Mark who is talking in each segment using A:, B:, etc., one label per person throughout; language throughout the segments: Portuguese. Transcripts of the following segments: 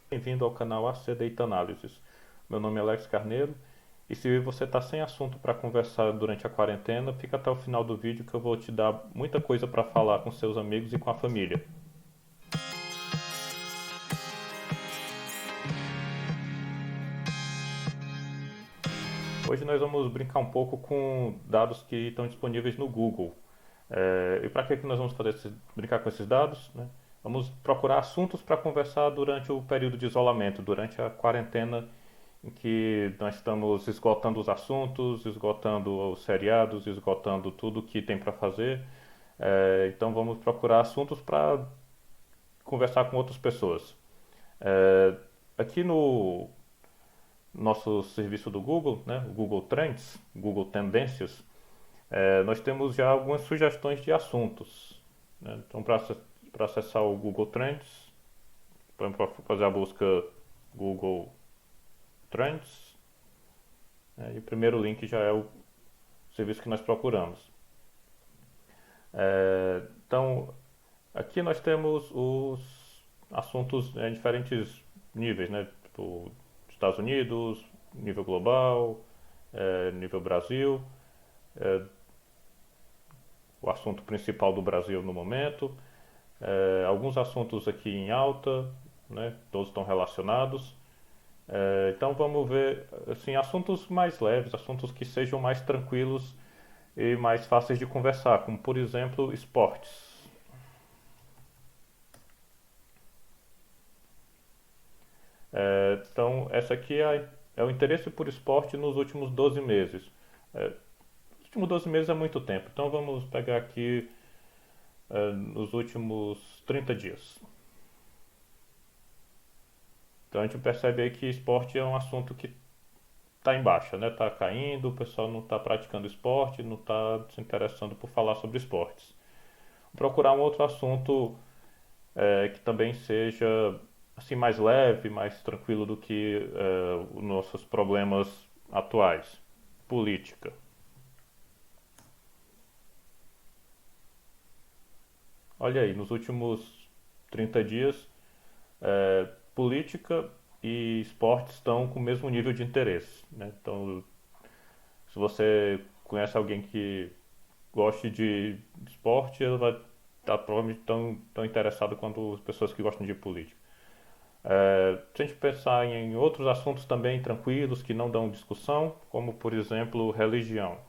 A: Bem-vindo ao canal AC Data Analysis. Meu nome é Alex Carneiro e se você está sem assunto para conversar durante a quarentena, fica até o final do vídeo que eu vou te dar muita coisa para falar com seus amigos e com a família. Hoje nós vamos brincar um pouco com dados que estão disponíveis no Google. E para que nós vamos brincar com esses dados? Né? Vamos procurar assuntos para conversar durante o período de isolamento, durante a quarentena em que nós estamos esgotando os assuntos, esgotando os seriados, esgotando tudo que tem para fazer. Então vamos procurar assuntos para conversar com outras pessoas. É, Aqui no nosso serviço do Google, né, o Google Trends, Google Tendências, nós temos já algumas sugestões de assuntos. Né? Então, para acessar o Google Trends, para fazer a busca Google Trends, né? E o primeiro link já é o serviço que nós procuramos. Então, aqui nós temos os assuntos em diferentes níveis, né? Tipo, Estados Unidos, nível global, nível Brasil, o assunto principal do Brasil no momento, alguns assuntos aqui em alta, né? Todos estão relacionados. Então vamos ver assim, assuntos mais leves, assuntos que sejam mais tranquilos e mais fáceis de conversar, como por exemplo esportes. Então essa aqui é o interesse por esporte nos últimos 12 meses. Os últimos 12 meses é muito tempo, então vamos pegar aqui nos últimos 30 dias. Então a gente percebe aí que esporte é um assunto que está em baixa, né? Está caindo, o pessoal não está praticando esporte, não está se interessando por falar sobre esportes. Vou procurar um outro assunto que também seja assim mais leve, mais tranquilo do que os nossos problemas atuais. Política. Olha aí, nos últimos 30 dias, política e esporte estão com o mesmo nível de interesse. Né? Então, se você conhece alguém que goste de esporte, ela vai estar provavelmente tão interessada quanto as pessoas que gostam de política. Se a gente pensar em outros assuntos também tranquilos que não dão discussão, como por exemplo religião.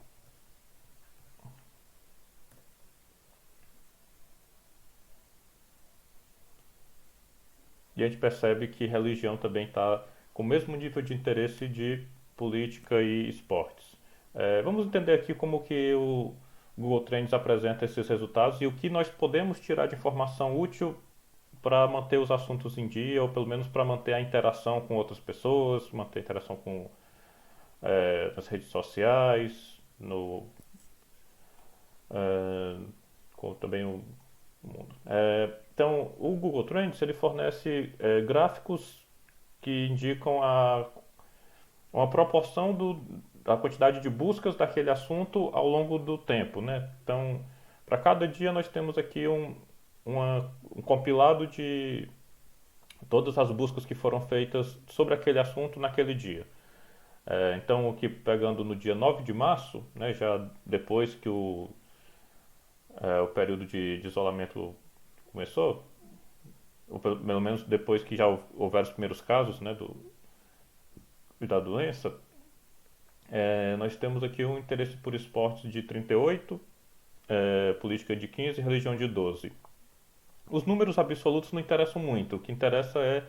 A: E a gente percebe que religião também está com o mesmo nível de interesse de política e esportes. Vamos entender aqui como que o Google Trends apresenta esses resultados e o que nós podemos tirar de informação útil para manter os assuntos em dia, ou pelo menos para manter a interação com outras pessoas, manter a interação nas redes sociais, é, com também o mundo. Então, o Google Trends ele fornece gráficos que indicam uma proporção da quantidade de buscas daquele assunto ao longo do tempo, né? Então, para cada dia nós temos aqui um compilado de todas as buscas que foram feitas sobre aquele assunto naquele dia. Então, aqui pegando no dia 9 de março, né, já depois que o período de isolamento começou, ou pelo menos depois que já houveram os primeiros casos, né, da doença, nós temos aqui um interesse por esportes de 38, política de 15 e religião de 12. Os números absolutos não interessam muito, o que interessa é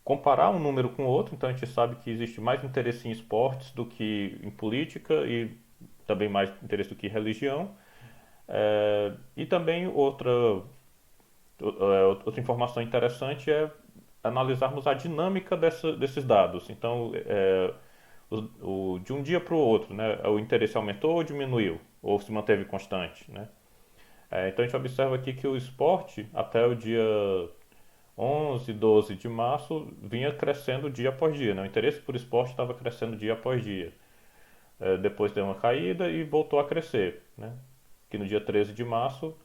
A: comparar um número com o outro, então a gente sabe que existe mais interesse em esportes do que em política e também mais interesse do que em religião. E também outra informação interessante é analisarmos a dinâmica desses dados. Então, de um dia para o outro, né, o interesse aumentou ou diminuiu, ou se manteve constante. Né? Então, a gente observa aqui que o esporte, até o dia 11, 12 de março, vinha crescendo dia após dia. Né? O interesse por esporte estava crescendo dia após dia. Depois deu uma caída e voltou a crescer. Né? Que no dia 13 de março,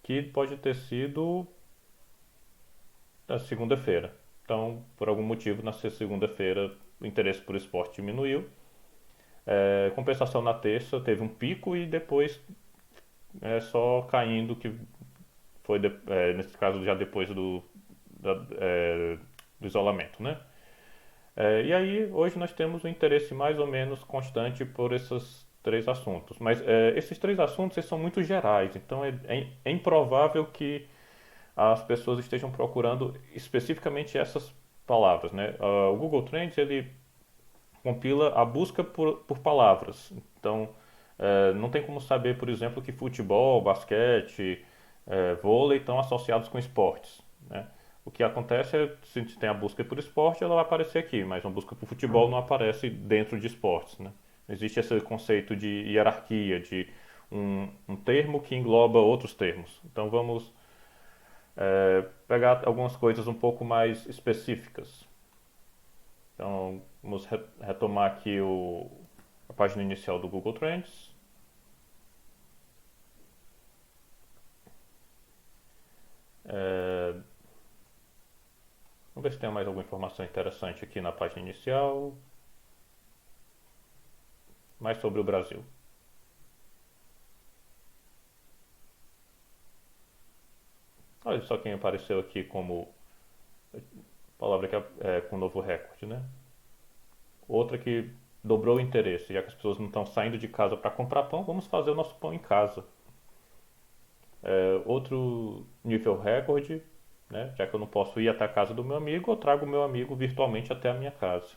A: que pode ter sido a segunda-feira. Então, por algum motivo, na segunda-feira o interesse por esporte diminuiu. Compensação na terça teve um pico e depois só caindo, que foi nesse caso já depois do isolamento, né? E aí hoje nós temos um interesse mais ou menos constante por esses três assuntos, mas esses três assuntos eles são muito gerais, então é improvável que as pessoas estejam procurando especificamente essas palavras, né? O Google Trends ele compila a busca por palavras. Então, não tem como saber, por exemplo, que futebol, basquete, vôlei estão associados com esportes, né? O que acontece é, se tem a busca por esporte, ela vai aparecer aqui, mas uma busca por futebol não aparece dentro de esportes, né? Existe esse conceito de hierarquia, de um termo que engloba outros termos. Então vamos pegar algumas coisas um pouco mais específicas. Então, vamos retomar aqui a página inicial do Google Trends. Vamos ver se tem mais alguma informação interessante aqui na página inicial. Mais sobre o Brasil. Olha só quem apareceu aqui como palavra que com novo recorde, né? Outra que dobrou o interesse, já que as pessoas não estão saindo de casa para comprar pão, vamos fazer o nosso pão em casa. Outro nível recorde, né? Já que eu não posso ir até a casa do meu amigo, eu trago o meu amigo virtualmente até a minha casa.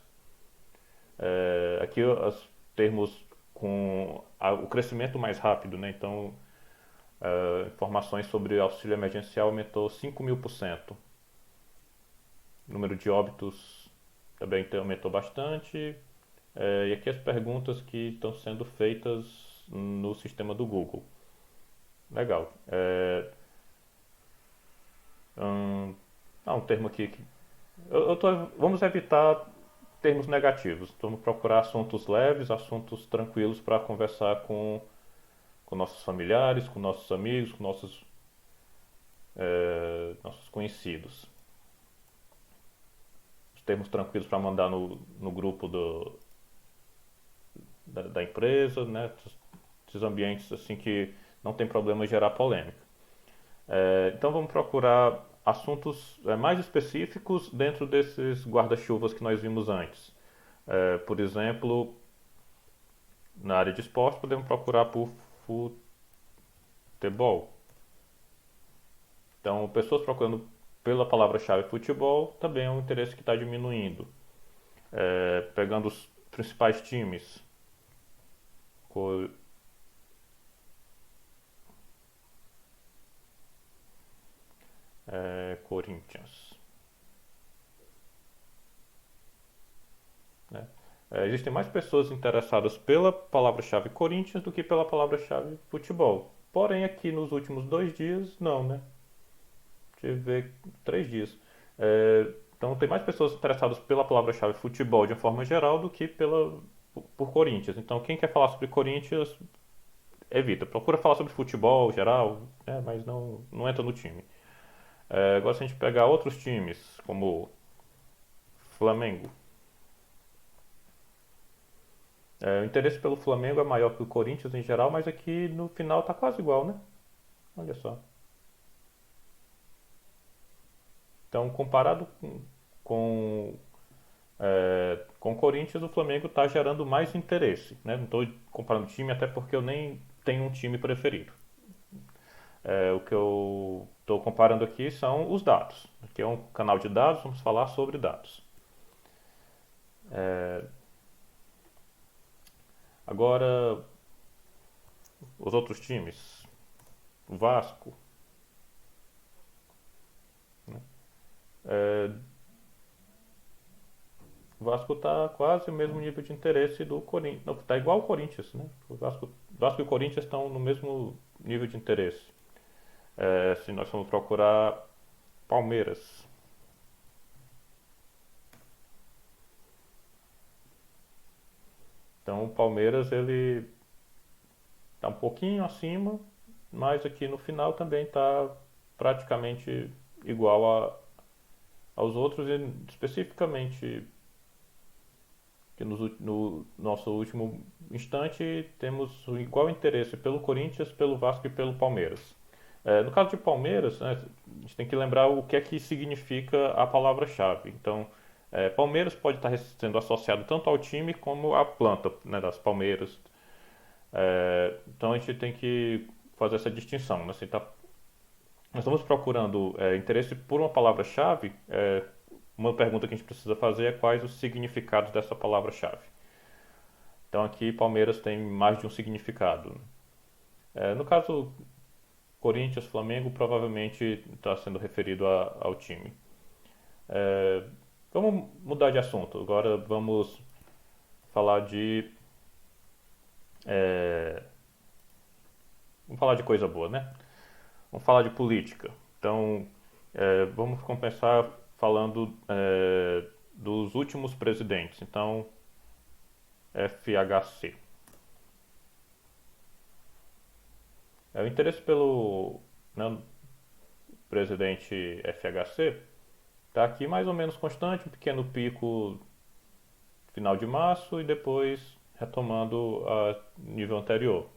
A: Aqui os termos com o crescimento mais rápido, né? Então, informações sobre auxílio emergencial aumentou 5.000%. O número de óbitos também aumentou bastante. E aqui as perguntas que estão sendo feitas no sistema do Google. Legal. Um termo aqui que vamos evitar termos negativos. Vamos procurar assuntos leves, assuntos tranquilos para conversar com nossos familiares, com nossos amigos, com nossos conhecidos. Os termos tranquilos para mandar no grupo da empresa, né? Esses ambientes assim que não tem problema em gerar polêmica. Então vamos procurar assuntos mais específicos dentro desses guarda-chuvas que nós vimos antes. Por exemplo, na área de esporte podemos procurar por futebol. Então, pessoas procurando pela palavra-chave futebol também é um interesse que está diminuindo. Pegando os principais times, Corinthians. Né? Existem mais pessoas interessadas pela palavra-chave Corinthians do que pela palavra-chave futebol. Porém, aqui nos últimos 2 dias, não, né? Deixa eu ver, 3 dias. Então, tem mais pessoas interessadas pela palavra-chave futebol de uma forma geral do que por Corinthians. Então, quem quer falar sobre Corinthians, evita. Procura falar sobre futebol geral, né? Mas não entra no time. Agora, se a gente pegar outros times, como Flamengo. O interesse pelo Flamengo é maior que o Corinthians em geral, mas aqui no final tá quase igual, né? Olha só. Então, comparado com o Corinthians, o Flamengo está gerando mais interesse, né? Não estou comparando time, até porque eu nem tenho um time preferido. O que eu estou comparando aqui são os dados. Aqui é um canal de dados, vamos falar sobre dados. Agora, os outros times. O Vasco. Né? O Vasco está quase o mesmo nível de interesse do Corinthians. Não, está igual ao Corinthians, né? O Vasco e o Corinthians estão no mesmo nível de interesse. Se nós formos procurar Palmeiras. Então o Palmeiras ele está um pouquinho acima, mas aqui no final também está praticamente igual aos outros e especificamente que no nosso último instante temos o igual interesse pelo Corinthians, pelo Vasco e pelo Palmeiras. No caso de Palmeiras, né, a gente tem que lembrar o que é que significa a palavra-chave. Então, Palmeiras pode estar sendo associado tanto ao time como à planta, né, das palmeiras. Então a gente tem que fazer essa distinção. Né? Nós estamos procurando interesse por uma palavra-chave. Uma pergunta que a gente precisa fazer é quais os significados dessa palavra-chave. Então aqui Palmeiras tem mais de um significado. No caso Corinthians, Flamengo, provavelmente está sendo referido ao time. Vamos mudar de assunto. Agora vamos falar de vamos falar de coisa boa, né? Vamos falar de política. Então vamos começar falando dos últimos presidentes. Então FHC. O interesse pelo, né, presidente FHC está aqui mais ou menos constante, um pequeno pico final de março e depois retomando a nível anterior.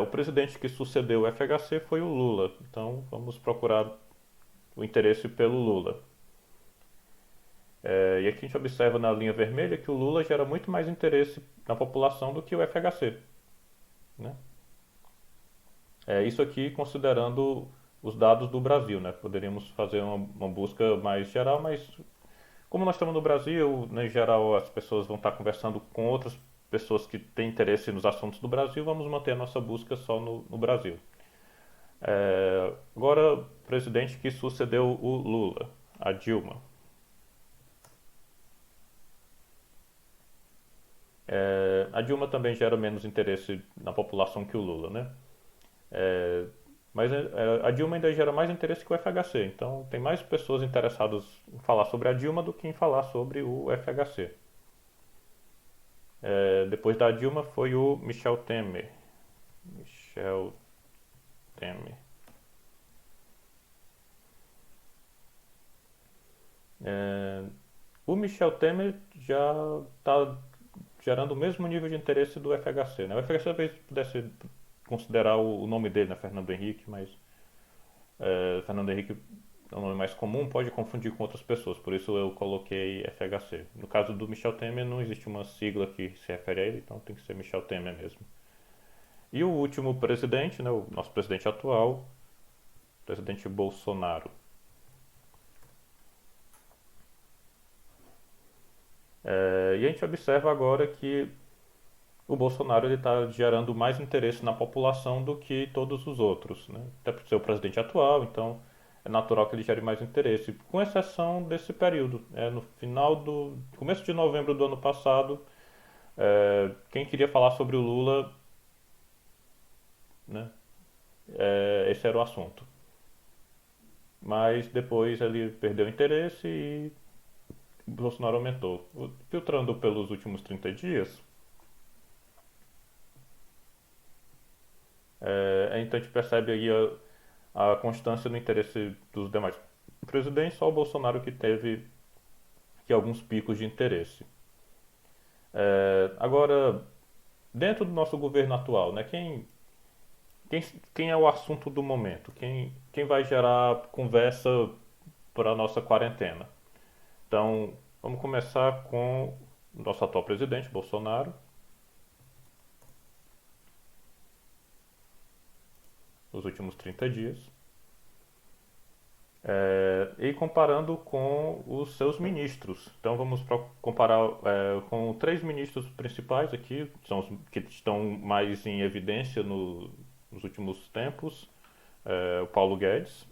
A: O presidente que sucedeu o FHC foi o Lula, então vamos procurar o interesse pelo Lula. E aqui a gente observa na linha vermelha que o Lula gera muito mais interesse na população do que o FHC. Né? Isso aqui considerando os dados do Brasil, né? Poderíamos fazer uma busca mais geral, mas como nós estamos no Brasil, né, em geral as pessoas vão estar conversando com outras pessoas que têm interesse nos assuntos do Brasil, vamos manter a nossa busca só no Brasil. Agora, o presidente que sucedeu o Lula, a Dilma. A Dilma também gera menos interesse na população que o Lula, né? Mas a Dilma ainda gera mais interesse que o FHC, então tem mais pessoas interessadas em falar sobre a Dilma do que em falar sobre o FHC. Depois da Dilma foi o Michel Temer. Michel Temer. O Michel Temer já está gerando o mesmo nível de interesse do FHC. Né? O FHC talvez pudesse considerar o nome dele, né, Fernando Henrique, mas Fernando Henrique é um nome mais comum, pode confundir com outras pessoas, por isso eu coloquei FHC. No caso do Michel Temer não existe uma sigla que se refere a ele, então tem que ser Michel Temer mesmo. E o último presidente, né, o nosso presidente atual, o presidente Bolsonaro. E a gente observa agora que o Bolsonaro está gerando mais interesse na população do que todos os outros, né? Até por ser o presidente atual, então é natural que ele gere mais interesse, com exceção desse período. No começo de novembro do ano passado, quem queria falar sobre o Lula, né? Esse era o assunto. Mas depois ele perdeu o interesse e o Bolsonaro aumentou. Filtrando pelos últimos 30 dias, então a gente percebe aí a constância no interesse dos demais presidentes, só o Bolsonaro que teve aqui alguns picos de interesse. Agora, dentro do nosso governo atual, né, quem é o assunto do momento? Quem vai gerar conversa para a nossa quarentena? Então, vamos começar com o nosso atual presidente, Bolsonaro. Nos últimos 30 dias. E comparando com os seus ministros. Então vamos comparar com 3 ministros principais aqui, são os que estão mais em evidência nos últimos tempos. O Paulo Guedes.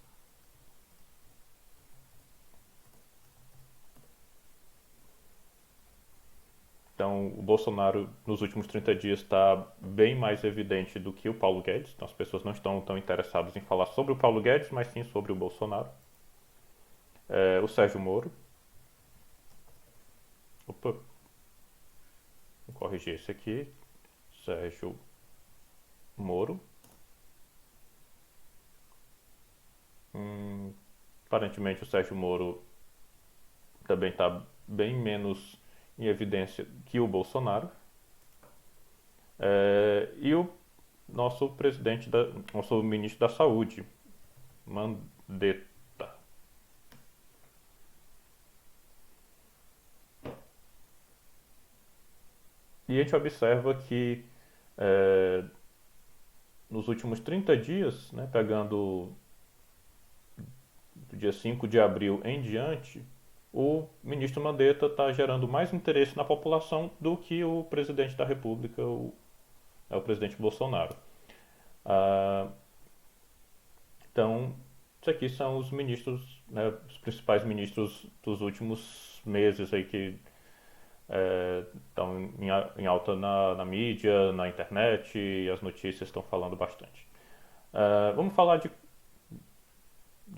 A: Então, o Bolsonaro nos últimos 30 dias está bem mais evidente do que o Paulo Guedes. Então, as pessoas não estão tão interessadas em falar sobre o Paulo Guedes, mas sim sobre o Bolsonaro. O Sérgio Moro. Opa, vou corrigir esse aqui. Sérgio Moro. Aparentemente, o Sérgio Moro também está bem menos em evidência que o Bolsonaro. E o nosso ministro da Saúde, Mandetta. E a gente observa que nos últimos 30 dias, né, pegando do dia 5 de abril em diante, o ministro Mandetta está gerando mais interesse na população do que o presidente da República, o presidente Bolsonaro. Ah, então, isso aqui são os ministros, né, os principais ministros dos últimos meses aí que estão em alta na mídia, na internet, e as notícias estão falando bastante. Vamos falar de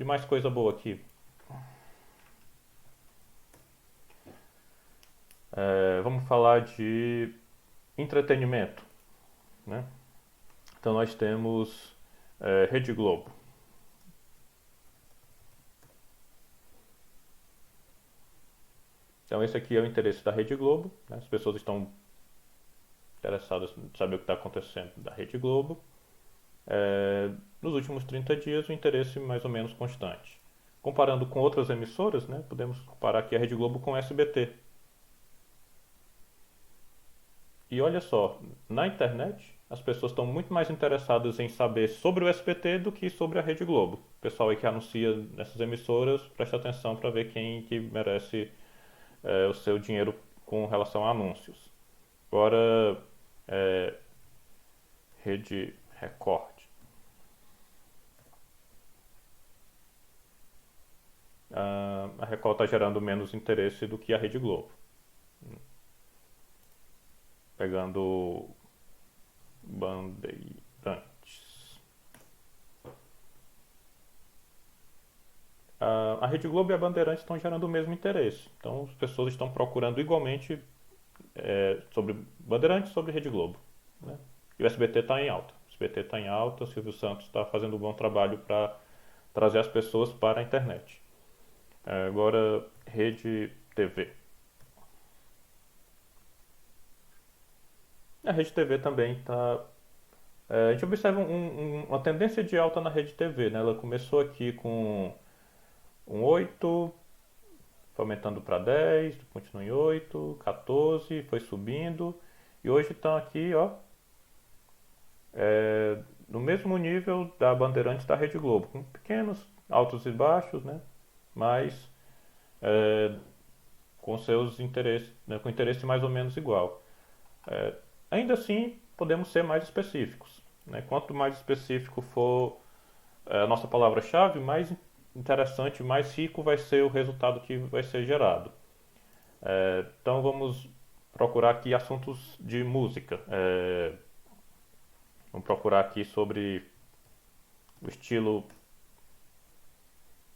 A: mais coisa boa aqui. Vamos falar de entretenimento, né? Então nós temos Rede Globo. Então esse aqui é o interesse da Rede Globo, né? As pessoas estão interessadas em saber o que está acontecendo da Rede Globo. Nos últimos 30 dias o interesse mais ou menos constante. Comparando com outras emissoras, né, podemos comparar aqui a Rede Globo com o SBT. E olha só, na internet as pessoas estão muito mais interessadas em saber sobre o SBT do que sobre a Rede Globo. O pessoal aí que anuncia nessas emissoras, presta atenção para ver quem que merece o seu dinheiro com relação a anúncios. Agora, Rede Record. A Record está gerando menos interesse do que a Rede Globo. Pegando Bandeirantes. A Rede Globo e a Bandeirantes estão gerando o mesmo interesse. Então as pessoas estão procurando igualmente sobre Bandeirantes e sobre Rede Globo, né? E o SBT está em alta. O SBT está em alta, o Silvio Santos está fazendo um bom trabalho para trazer as pessoas para a internet. Agora, Rede TV. A Rede TV também está. A gente observa uma tendência de alta na Rede TV, né? Ela começou aqui com um 8, foi aumentando para 10, continua em 8, 14, foi subindo. E hoje estão aqui, ó, no mesmo nível da Bandeirantes da Rede Globo, com pequenos altos e baixos, né? Mas com seus interesses, né? Com interesse mais ou menos igual. Ainda assim, podemos ser mais específicos, né? Quanto mais específico for a nossa palavra-chave, mais interessante, mais rico vai ser o resultado que vai ser gerado. Então vamos procurar aqui assuntos de música. Vamos procurar aqui sobre o estilo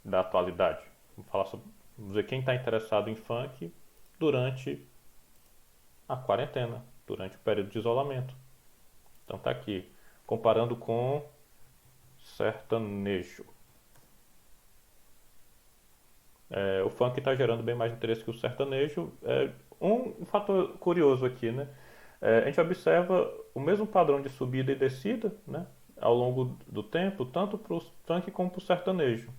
A: da atualidade. Vamos ver quem está interessado em funk durante a quarentena, durante o período de isolamento. Então tá aqui, comparando com sertanejo. O funk está gerando bem mais interesse que o sertanejo. Um fator curioso aqui, né? A gente observa o mesmo padrão de subida e descida, né, ao longo do tempo, tanto para o funk como para o sertanejo.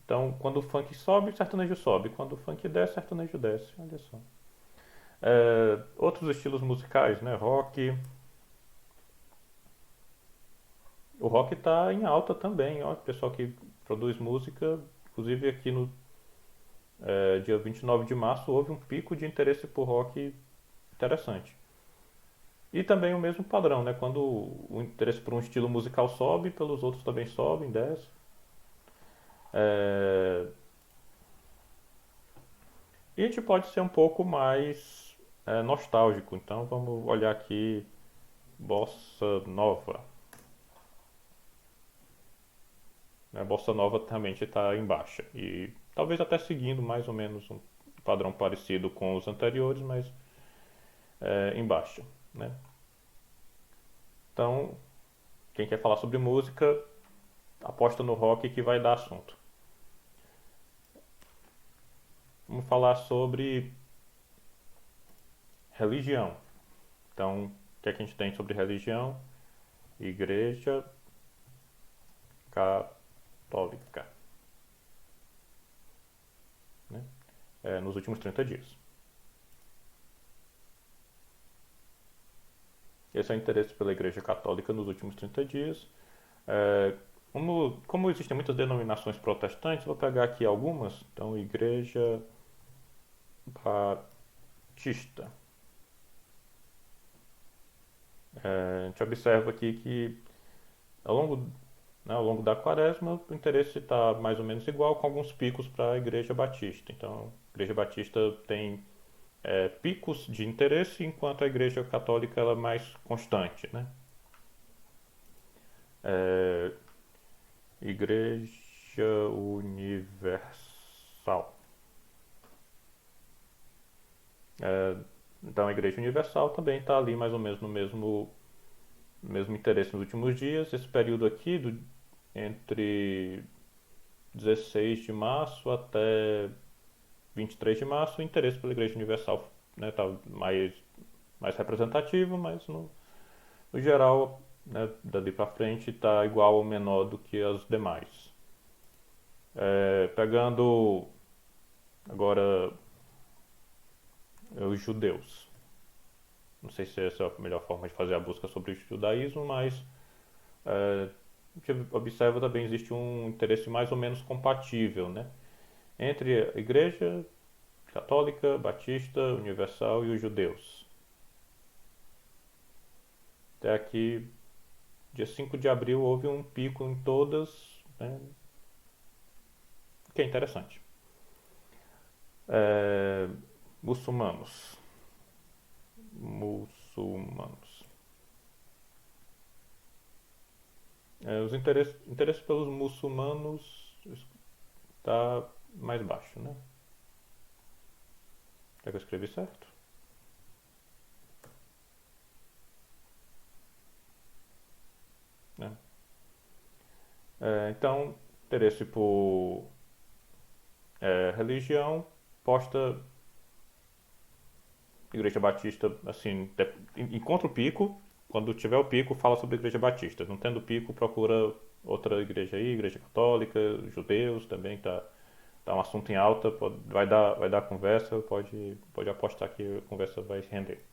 A: Então, quando o funk sobe, o sertanejo sobe. Quando o funk desce, o sertanejo desce. Olha só. Outros estilos musicais, né? Rock. O rock está em alta também. Ó, o pessoal que produz música, inclusive aqui no dia 29 de março, houve um pico de interesse por rock interessante. E também o mesmo padrão, né? Quando o interesse por um estilo musical sobe, pelos outros também sobem, desce. E a gente pode ser um pouco mais nostálgico. Então vamos olhar aqui Bossa Nova. A Bossa Nova realmente está em baixa. E talvez até seguindo mais ou menos um padrão parecido com os anteriores, mas em baixa, né? Então, quem quer falar sobre música, aposta no rock que vai dar assunto. Vamos falar sobre religião. Então, o que é que a gente tem sobre religião? Igreja Católica, né? Nos últimos 30 dias. Esse é o interesse pela Igreja Católica nos últimos 30 dias. Como existem muitas denominações protestantes, vou pegar aqui algumas. Então, Igreja Batista. A gente observa aqui que ao longo, ao longo da quaresma o interesse está mais ou menos igual, com alguns picos para a Igreja Batista. Então, a Igreja Batista tem picos de interesse, enquanto a Igreja Católica ela é mais constante, né? É, Igreja Universal. Então, a Igreja Universal também está ali mais ou menos no mesmo interesse nos últimos dias. Esse período aqui, entre 16 de março até 23 de março, o interesse pela Igreja Universal, né, tá mais representativo, mas no geral, né, dali para frente está igual ou menor do que as demais. Pegando agora os judeus. Não sei se essa é a melhor forma de fazer a busca sobre o judaísmo, mas a gente observa também existe um interesse mais ou menos compatível, né, entre a Igreja Católica, Batista, Universal e os judeus. Até aqui, dia 5 de abril, houve um pico em todas, né, que é interessante. Muçulmanos. Muçulmanos. Os interesses pelos muçulmanos está mais baixo, né? Será que eu escrevi certo? É. Então, interesse por religião, posta Igreja Batista, assim, encontra o pico, quando tiver o pico, fala sobre a Igreja Batista. Não tendo pico, procura outra igreja aí, Igreja Católica, judeus também, tá um assunto em alta, vai dar conversa, pode apostar que a conversa vai render.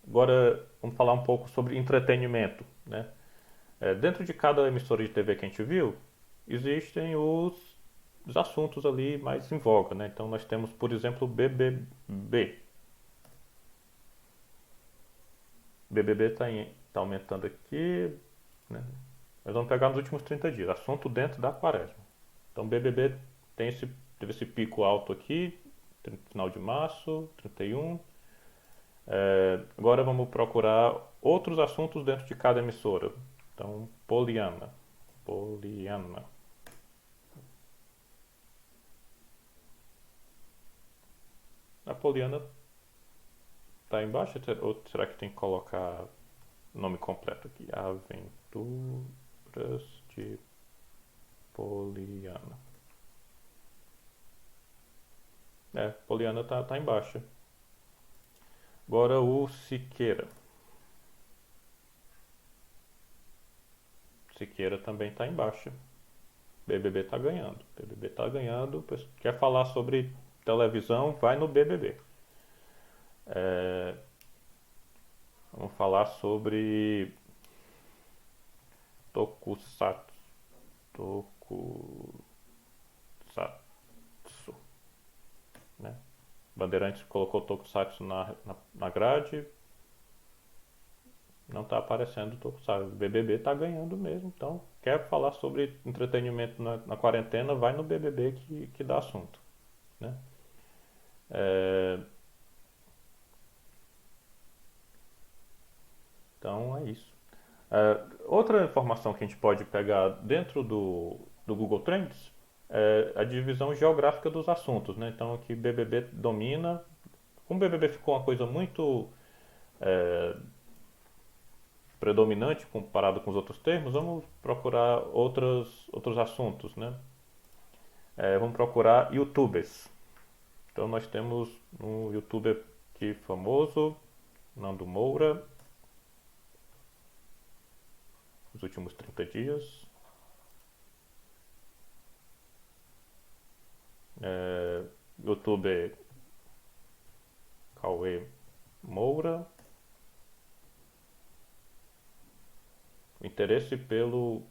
A: Agora, vamos falar um pouco sobre entretenimento, né? Dentro de cada emissora de TV que a gente viu, existem os assuntos ali mais em voga, né? Então nós temos, por exemplo, o BBB. BBB está aumentando aqui, né? Nós vamos pegar nos últimos 30 dias, assunto dentro da quaresma. Então BBB teve esse pico alto aqui, final de março, 31. Agora vamos procurar outros assuntos dentro de cada emissora. Então, Poliana. Poliana. A Poliana está embaixo, ou será que tem que colocar o nome completo aqui? Aventuras de Poliana. Poliana tá embaixo. Agora o Siqueira. Siqueira também está embaixo. BBB está ganhando. BBB está ganhando. Quer falar sobre televisão, vai no BBB. Vamos falar sobre Tokusatsu. Tokusatsu, né? Bandeirantes colocou Tokusatsu na grade. Não está aparecendo Tokusatsu. O BBB está ganhando mesmo. Então, quer falar sobre entretenimento na quarentena, vai no BBB que dá assunto, né? Então é isso. Outra informação que a gente pode pegar dentro do Google Trends é a divisão geográfica dos assuntos, né? Então aqui BBB domina. Como BBB ficou uma coisa muito predominante comparado com os outros termos, vamos procurar outros assuntos, né? Vamos procurar YouTubers. Então nós temos um YouTuber aqui famoso, Nando Moura, nos últimos 30 dias. YouTuber Cauê Moura. O interesse pelo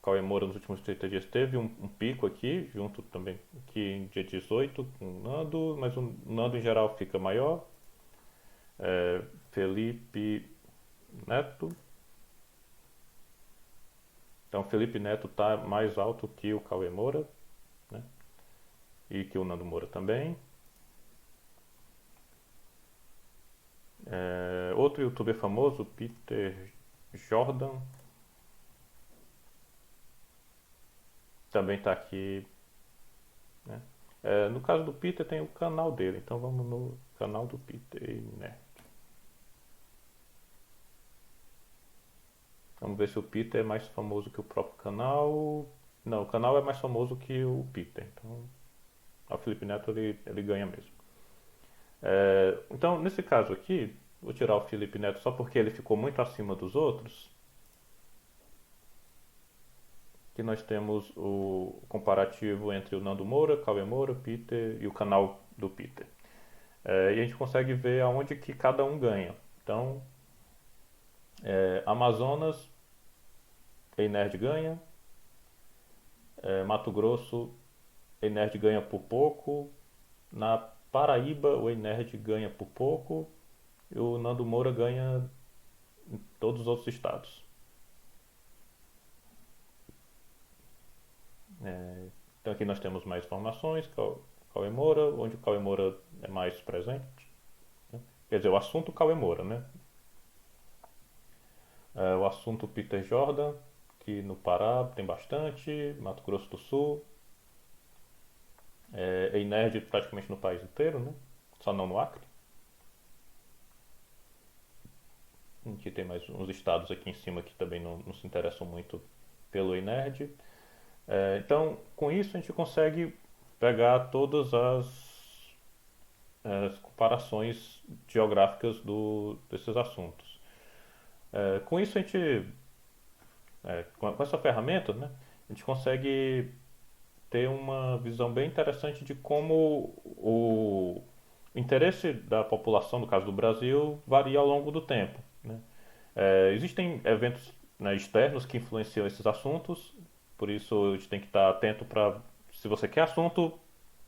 A: Cauê Moura nos últimos 30 dias teve um pico aqui, junto também aqui em dia 18 com o Nando, mas o Nando em geral fica maior. Felipe Neto. Então Felipe Neto está mais alto que o Cauê Moura, né? E que o Nando Moura também. Outro youtuber famoso, Peter Jordan, também está aqui, né? No caso do Peter tem o canal dele, então vamos no canal do Peter, né? Vamos ver se o Peter é mais famoso que o próprio canal. Não, o canal é mais famoso que o Peter, então o Felipe Neto ele ganha mesmo. Então nesse caso aqui, vou tirar o Felipe Neto só porque ele ficou muito acima dos outros. Aqui nós temos o comparativo entre o Nando Moura, Cauê Moura, Peter e o canal do Peter. E a gente consegue ver aonde que cada um ganha. Então, Amazonas, Ei Nerd ganha. Mato Grosso, Ei Nerd ganha por pouco. Na Paraíba, o Ei Nerd ganha por pouco. E o Nando Moura ganha em todos os outros estados. Então aqui nós temos mais informações, Cauê Moura, onde o Cauê Moura é mais presente, né? Quer dizer, o assunto Cauê Moura, né? O assunto Peter Jordan, que no Pará tem bastante, Mato Grosso do Sul, Ei Nerd praticamente no país inteiro, né? Só não no Acre. Aqui tem mais uns estados aqui em cima que também não se interessam muito pelo Ei Nerd. Então, com isso a gente consegue pegar todas as comparações geográficas desses assuntos. Com isso a gente, com essa ferramenta, né, a gente consegue ter uma visão bem interessante de como o interesse da população, no caso do Brasil, varia ao longo do tempo, né? Existem eventos, né, externos que influenciam esses assuntos, por isso a gente tem que estar atento para, se você quer assunto,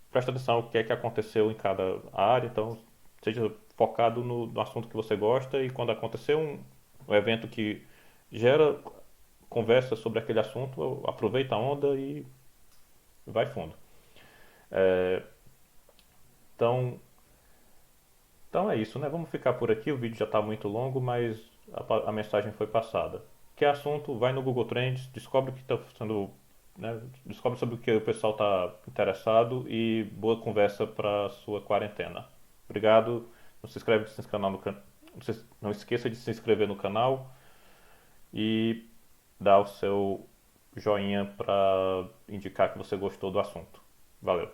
A: presta atenção no que é que aconteceu em cada área, então seja focado no assunto que você gosta e quando acontecer um evento que gera conversa sobre aquele assunto, aproveita a onda e vai fundo. Então, então é isso, né? Vamos ficar por aqui. O vídeo já está muito longo, mas a mensagem foi passada. Que assunto? Vai no Google Trends, descobre o que está sendo, né? Descobre sobre o que o pessoal está interessado e boa conversa para sua quarentena. Obrigado. Não se inscreve nesse canal no não esqueça de se inscrever no canal e dar o seu joinha para indicar que você gostou do assunto. Valeu.